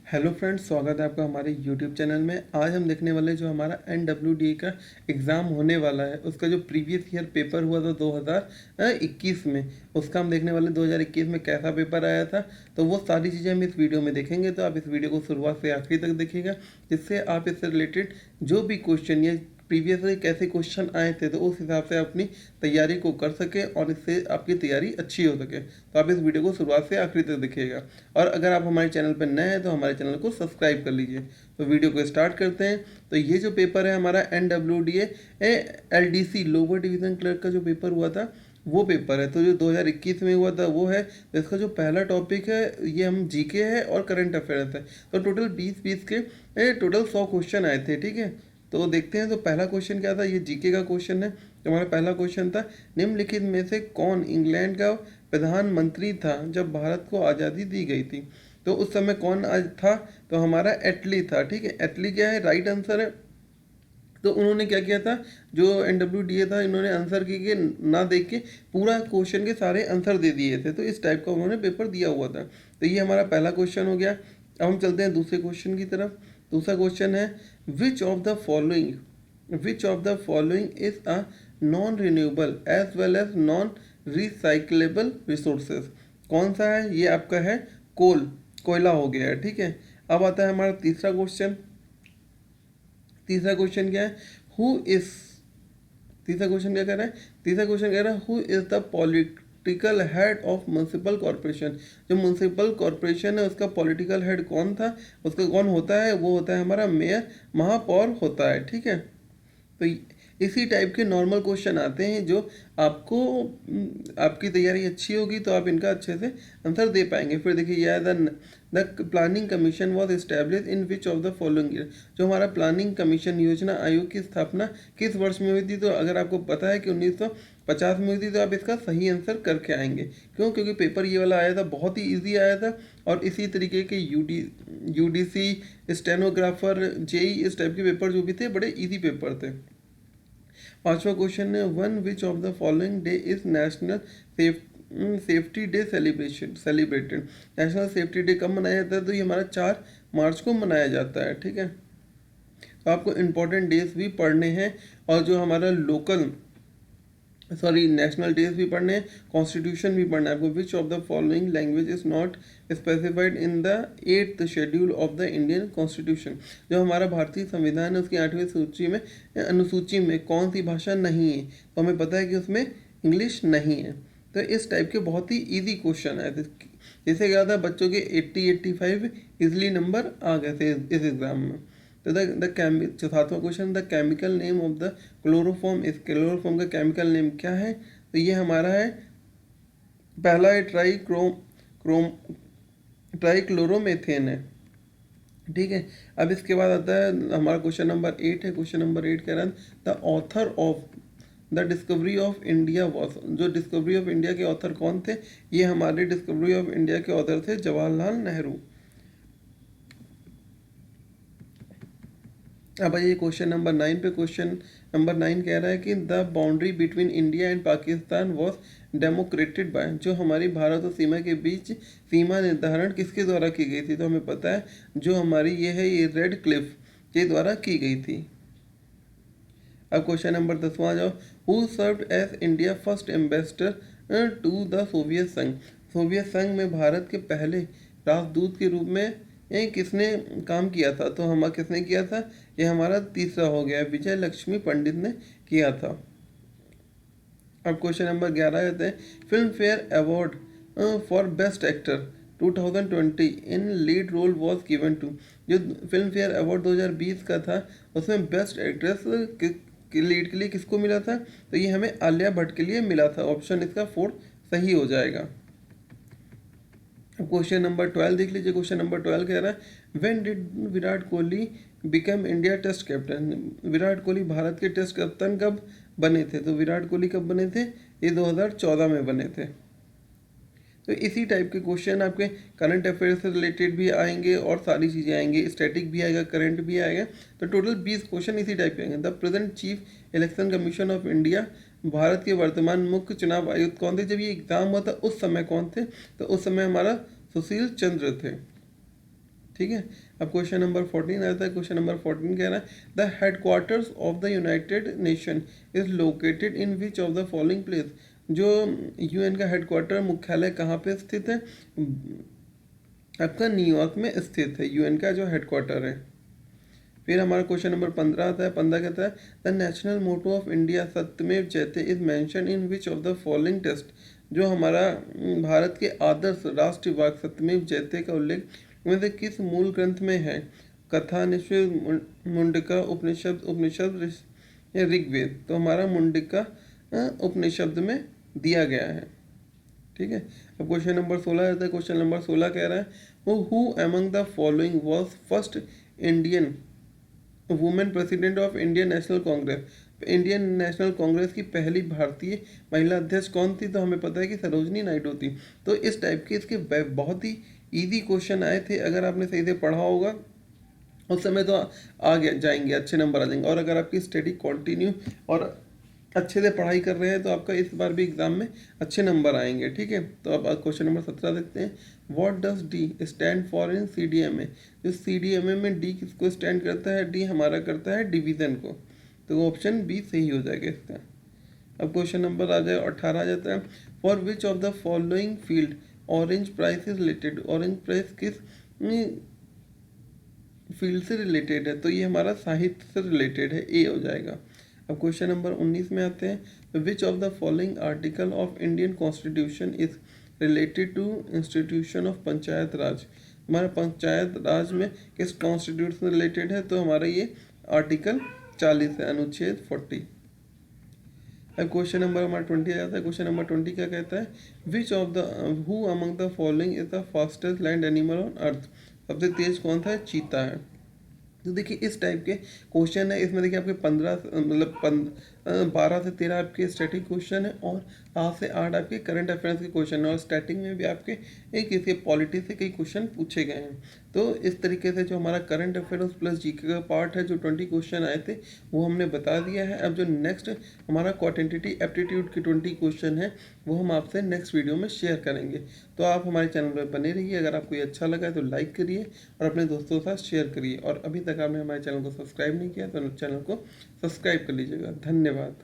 Hello friends, स्वागत है आपका हमारे यूट्यूब चैनल में। आज हम देखने वाले जो हमारा NWDA का एग्ज़ाम होने वाला है उसका जो प्रीवियस ईयर पेपर हुआ था 2021 में, उसका हम देखने वाले 2021 में कैसा पेपर आया था। तो वो सारी चीज़ें हम इस वीडियो में देखेंगे, तो आप इस वीडियो को शुरुआत से आखिरी तक देखिएगा, जिससे आप इससे रिलेटेड जो भी क्वेश्चन या प्रीवियसली कैसे क्वेश्चन आए थे तो उस हिसाब से अपनी तैयारी को कर सके और इससे आपकी तैयारी अच्छी हो सके। तो आप इस वीडियो को शुरुआत से आखिरी तक देखिएगा। और अगर आप हमारे चैनल पर नए हैं तो हमारे चैनल को सब्सक्राइब कर लीजिए। तो वीडियो को स्टार्ट करते हैं। तो ये जो पेपर है हमारा NWDA LDC lower division clerk का जो पेपर हुआ था वो पेपर है। तो जो 2021 में हुआ था वो है। तो इसका जो पहला टॉपिक है ये हम जीके है और करंट अफेयर्स है। तो टोटल 20 के टोटल 100 क्वेश्चन आए थे, ठीक है। तो देखते हैं। तो पहला क्वेश्चन क्या था, ये जीके का क्वेश्चन है। तो हमारा पहला क्वेश्चन था, निम्नलिखित में से कौन इंग्लैंड का प्रधानमंत्री था जब भारत को आज़ादी दी गई थी। तो उस समय कौन आज था, तो हमारा एटली था, ठीक है। एटली क्या है, राइट आंसर है। तो उन्होंने क्या किया था, जो NWDA था, इन्होंने आंसर की ना देख के पूरा क्वेश्चन के सारे आंसर दे दिए थे। तो इस टाइप का उन्होंने पेपर दिया हुआ था। तो ये हमारा पहला क्वेश्चन हो गया। अब हम चलते हैं दूसरे क्वेश्चन की तरफ। दूसरा क्वेश्चन है, which of the following is a non renewable as well as non recyclable resources. कौन सा है, ये आपका है कोयला हो गया है, ठीक है। अब आता है हमारा तीसरा क्वेश्चन। तीसरा क्वेश्चन क्या है, हु इज तीसरा क्वेश्चन क्या कह रहा है, तीसरा क्वेश्चन कह रहा है who is the political head of municipal corporation. जो म्युनिसिपल कॉर्पोरेशन है उसका पॉलिटिकल हेड कौन था, उसका कौन होता है, वो होता है हमारा मेयर, महापौर होता है, ठीक है। तो इसी टाइप के नॉर्मल क्वेश्चन आते हैं जो आपको आपकी तैयारी अच्छी होगी तो आप इनका अच्छे से आंसर दे पाएंगे। फिर देखिए, यह the planning commission was establish in which of the following year. जो हमारा प्लानिंग कमीशन योजना आयोग की स्थापना किस वर्ष में हुई थी। तो अगर आपको पता है कि 1950 में हुई थी तो आप इसका सही आंसर करके आएंगे। क्यों, क्योंकि पेपर ये वाला आया था, बहुत ही ईजी आया था। और इसी तरीके के UDC, स्टेनोग्राफर, JEE इस टाइप के पेपर जो भी थे बड़े ईजी पेपर थे। पांचवा क्वेश्चन है, one which of the following day is national safety day celebrated. National safety day कब मनाया जाता है, तो ये हमारा 4 मार्च को मनाया जाता है, ठीक है। तो आपको इम्पोर्टेंट डेज भी पढ़ने हैं और जो हमारा नेशनल डेज भी पढ़ने हैं, कॉन्स्टिट्यूशन भी पढ़ना है आपको। विच of the following language is not specified in the 8th schedule of the Indian constitution. जो हमारा भारतीय संविधान है उसकी 8वीं अनुसूची में कौन सी भाषा नहीं है, तो हमें पता है कि उसमें इंग्लिश नहीं है। तो इस टाइप के बहुत ही ईजी क्वेश्चन आए थे। जैसे क्या था, बच्चों के 80-85 इजली नंबर आ गए थे इस एग्ज़ाम में। तो चौथा question, the chemical name of the chloroform इस क्लोरोफॉर्म का केमिकल नेम क्या है। तो ये हमारा है, पहला है ट्राइक्लोरोमेथेन है, ठीक है। अब इसके बाद आता है हमारा क्वेश्चन नंबर 8 है। क्वेश्चन नंबर 8 कह रहा है, the author of the discovery of India was. जो डिस्कवरी ऑफ इंडिया के ऑथर कौन थे, ये हमारे डिस्कवरी ऑफ इंडिया के ऑथर थे जवाहरलाल नेहरू। अब आइए क्वेश्चन नंबर 9 पे। क्वेश्चन नंबर 9 कह रहा है कि the boundary between India and Pakistan was demarcated by. जो हमारी भारत और सीमा के बीच सीमा निर्धारण किसके द्वारा की गई थी, तो हमें पता है जो हमारी ये है, ये रेड क्लिफ के द्वारा की गई थी। अब क्वेश्चन नंबर 10वां जाओ, who served as India first ambassador to the Soviet संघ। सोवियत संघ में भारत के पहले राजदूत के रूप में किसने काम किया था, तो हम किसने किया था, ये हमारा तीसरा हो गया, विजय लक्ष्मी पंडित ने किया था। अब क्वेश्चन नंबर 11 कहते हैं, Filmfare award for best actor 2020 in lead role was given to. जो फिल्म फेयर अवार्ड 2020 का था उसमें बेस्ट एक्ट्रेस के लीड के लिए किसको मिला था, तो ये हमें आलिया भट्ट के लिए मिला था। ऑप्शन इसका 4 सही हो जाएगा। क्वेश्चन नंबर 12 देख लीजिए। क्वेश्चन नंबर 12 कह रहा है, when did Virat Kohli become India test captain. Virat Kohli भारत के टेस्ट कैप्टन कब बने थे, तो विराट कोहली कब बने थे, ये 2014 में बने थे। तो इसी टाइप के क्वेश्चन आपके करंट अफेयर से रिलेटेड भी आएंगे और सारी चीज़ें आएंगे, स्टैटिक भी आएगा, करंट भी आएगा। तो टोटल 20 क्वेश्चन इसी टाइप के आएंगे। The present chief election commission of India, Bharat के वर्तमान मुख्य चुनाव आयुक्त कौन थे, जब ये एग्जाम हुआ था उस समय कौन थे, तो उस समय हमारा सुशील चंद्र थे, ठीक है। अब क्वेश्चन नंबर 14 आता है। क्वेश्चन नंबर 14 कह रहा है the headquarters of the United nation is located in which of the following place. जो यूएन का हेडक्वार्टर मुख्यालय कहाँ पे स्थित है? आपका न्यूयॉर्क में स्थित है यूएन का जो हेडक्वार्टर है। फिर हमारा क्वेश्चन नंबर 15 आता है। 15 कहता है the national motto of India सत्यमेव जयते is mention in which of the following text. जो हमारा भारत के आदर्श राष्ट्रीय वाक्य सत्यमेव जयते का उल्लेख में से किस मूल ग्रंथ में है? कथा, निषेध, मुंडका, उपनिषद, या ऋग्वेद। तो हमारा मुंडका उपनिषद में दिया गया है। ठीक है। अब क्वेश्चन नंबर 16 आता है। क्वेश्चन नंबर 16 कह रहा है who among the following was first Indian women president of Indian national Congress. Indian national Congress की पहली भारतीय महिला अध्यक्ष कौन थी? तो हमें पता है कि सरोजनी नायडू थी। तो इस टाइप के इसके बहुत ही इजी क्वेश्चन आए थे। अगर आपने सही से पढ़ा होगा उस समय तो आ गया जाएंगे, अच्छे नंबर आ जाएंगे। और अगर आपकी स्टडी कंटिन्यू और अच्छे से पढ़ाई कर रहे हैं तो आपका इस बार भी एग्जाम में अच्छे नंबर आएंगे। ठीक है। तो अब क्वेश्चन नंबर 17 देखते हैं। What does D stand for in CDMA. जो सीडीएमए में डी किसको स्टैंड करता है? डी हमारा करता है डिवीजन को। तो ऑप्शन बी सही हो जाएगा इसका। अब क्वेश्चन नंबर आ जाए 18 आ जाता है। For which of the following field orange price is related. Orange price किस फील्ड से रिलेटेड है? तो ये हमारा साहित्य से रिलेटेड है, ए हो जाएगा। अब क्वेश्चन नंबर 19 में आते हैं। Which of the following article of Indian constitution is related to institution of panchayat raj. हमारा पंचायत राज में किस कॉन्स्टिट्यूशन रिलेटेड है? तो हमारा ये आर्टिकल 40 है, अनुच्छेद 40। अब क्वेश्चन नंबर हमारा 20 आ जाता है। क्वेश्चन नंबर 20 क्या कहता है? Which of the who among the following is the fastest land animal on earth. सबसे तेज कौन सा है? चीता है। तो देखिए इस टाइप के क्वेश्चन है। इसमें देखिए आपके 12 से 13 आपके स्टैटिक क्वेश्चन है और 7 से 8 आपके करंट अफेयर्स के क्वेश्चन है। और स्टैटिक में भी आपके एक इसके पॉलिटी से कई क्वेश्चन पूछे गए हैं। तो इस तरीके से जो हमारा करंट अफेयर्स प्लस जीके का पार्ट है, जो 20 क्वेश्चन आए थे वो हमने बता दिया है। अब जो नेक्स्ट हमारा क्वांटिटेटिव एप्टीट्यूड के 20 क्वेश्चन है वो हम आपसे नेक्स्ट वीडियो में शेयर करेंगे। तो आप हमारे चैनल पर बने रहिए। अगर आपको ये अच्छा लगा है तो लाइक करिए और अपने दोस्तों के साथ शेयर करिए। और अभी तक आपने हमारे चैनल को सब्सक्राइब नहीं किया तो चैनल को सब्सक्राइब कर लीजिएगा। धन्यवाद।